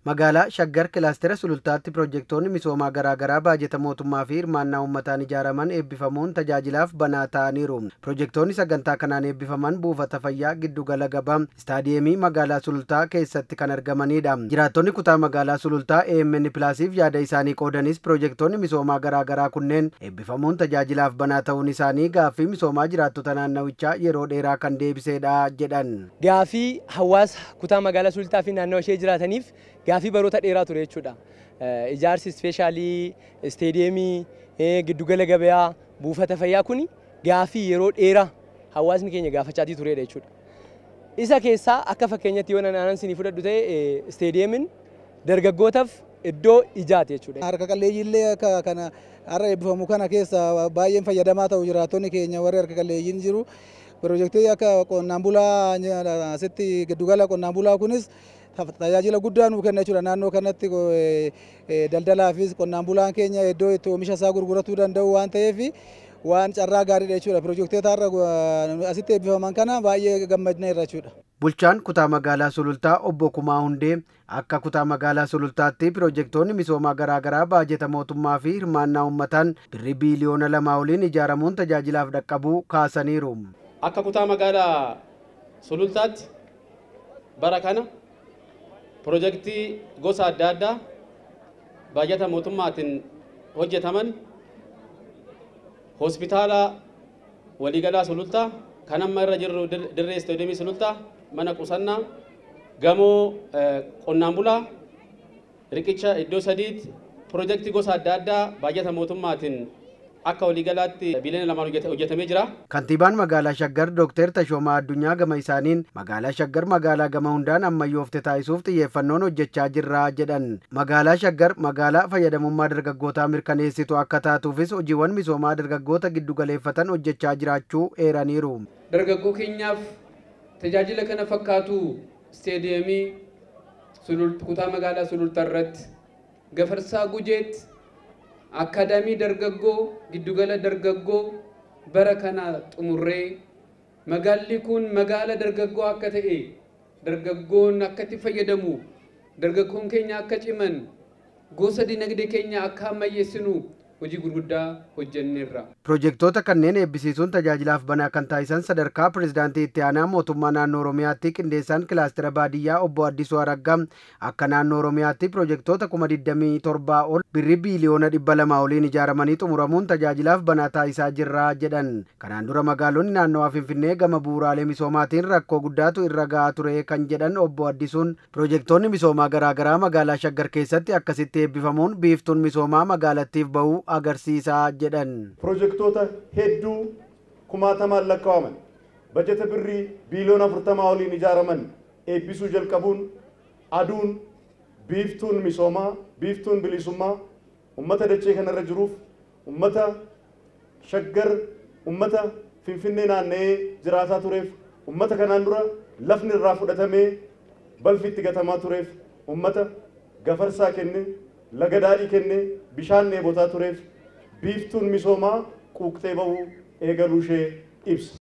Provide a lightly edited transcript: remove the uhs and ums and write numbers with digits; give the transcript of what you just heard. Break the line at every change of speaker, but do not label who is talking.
Magaalaa Shaggar Kilaastera Sulultaatti piroojeektoonni misoomaa garaagaraa baajeta mootummaa fi hirmaannaa uummataan ijaaraman eebbifamuun tajaajilaaf banaa ta'aniiru. Piroojeektoonni sagantaa kanaan eebbifaman buufata fayyaa giddugala gabaa istaadiyeemii magaalaa Sulultaa keessatti kan argamanidha. Jiraattonni kutaa magaalaa Sulultaa AMN Pilaasiif yaada isaanii qoodanis piroojeektoonni misoomaa garaagaraa kunneen eebbifamuun tajaajilaaf banaa ta'uun isaanii gaaffii misoomaa jiraattota naannawichaa yeroo dheeraa kan deebisedha jedhan.
Gaaffii hawaasa kutaa magaalaa Sulultaa fi naannoo ishee jiraataniif gaaffii baroota dheeraa ture jechuudha. Ijaarsi ispeeshaalii istaadiyeemii giddugala gabayaa buufata fayyaa kun gaaffii yeroo dheeraa hawaasni keenya gaafachaatii turedha jechuudha. Isa keessaa akka fakkeenyatti yoo naannoo isinii fudhadhu ta'e istaadiyeemiin dargaggootaaf iddoo ijaati jechuudha.
Harka qalleeyyiillee akka kana har'a eebbifamu kana keessa baay'een fayyadamaa ta'u jiraattonni keenya warri harka qalleeyyiin jiru. Piroojeektii akka qonnaan bulaa asitti giddugala qonnaan bulaa kunis tajaajila guddaa nuu kenna jechuudha. Naannoo kanatti daldalaafis qonnaan bulaan keenya iddoo itti oomisha isaa gurguratuu danda'u waan ta'eef waan carraa gaariidha jechuudha. Piroojeektoota har'a asitti eebbifaman kana baay'ee gammadna irra jechuudha.
Bulchaan kutaa magaalaa Sulultaa obbo Kumaa Hundee akka kutaa magaalaa Sulultaatti piroojeektoonni misoomaa garaagaraa baajeta mootummaa fi hirmaannaa uummataan birrii biiliyoona 2 oliin ijaaramuun tajaajilaaf dhaqqabuu kaasaniiru.
Akka kutaa magaalaa Sulultaatti bara kana piroojeektii gosa adda addaa baajeta mootummaatiin hojjetaman hospitaala waliigalaa Sulultaa kan amma irra jirru dirree istaadiyeemii Sulultaa mana qusannaa gamoo qonnaan bulaa riqicha iddoo sadiitti piroojeektii gosa adda addaa baajeta mootummaatiin akka waliigalaatti biiliyoona 2 hojjetamee jira.
Kantiibaan magaalaa Shaggar Dr. Tashoomaa Addunyaa gama isaaniin magaalaa Shaggar magaalaa gama hundaan ammayyoofte taasisuuf xiyyeeffannoon hojjechaa jirra jedhan. Magaalaa Shaggar magaalaa fayyadamummaa dargaggootaa mirkaneessitu akka taatuufis hojiiwwan misoomaa dargaggoota giddu galeeffatan hojjechaa jiraachuu eeraniiru.
Dargaggoo keenyaaf tajaajila kana fakkaatu istaadiyeemii kutaa magaalaa Sulultaa irratti Gafarsaa Gujeetti Akaadaamii dargaggoo giddugala dargaggoo bara kana xumurree magaalli kun magaala dargaggoo akka ta'e dargaggoon akka itti fayyadamu dargaggoon keenya akka ciman gosa dinagdee keenya akka ammayyeessinu hojii gurguddaa hojjenneerra.
Piroojeektoota kanneen eebbisiisuun tajaajilaaf banaa kan taasisan sadarkaa pirezidaantii itti aanaa mootummaa naannoo Oromiyaatti qindeessaan kilaastera baadiyyaa obbo Addisuu Araggaa akka naannoo Oromiyaatti piroojeektoota 27 ol birrii biiliyoona 200 oliin ijaaramanii xumuramuun tajaajilaaf banaa taasisaa jirra jedhan. Kanaan dura magaalonni naannawaa Finfinnee gama bu'uuraalee misoomaatiin rakkoo guddaatu irra gahaa ture kan jedhan obbo Addisuun piroojeektoonni misoomaa garaagaraa magaalaa Shaggar keessatti akkasitti eebbifamuun biiftuun misoomaa magaalattiif bahuu agarsiisaa jedhan.
Piroojeektoota hedduu kumaatamaan lakkaa'aman bajeta birrii biiliyoona 40 oliin ijaaraman eebbisuu jalqabuun aduun biiftuun misoomaa biiftuun bilisummaa ummata dachee kanarra jiruuf ummata Shaggar ummata Finfinnee naanna'ee jiraataa tureef ummata kanaan dura lafni irraa fudhatamee balfitti gatamaa tureef ummata gafarsaa kenne laga daadhii kenne bishaan dheebotaa tureef biiftuun misoomaa quuqxee bahuu eegaluu ishee ibsa.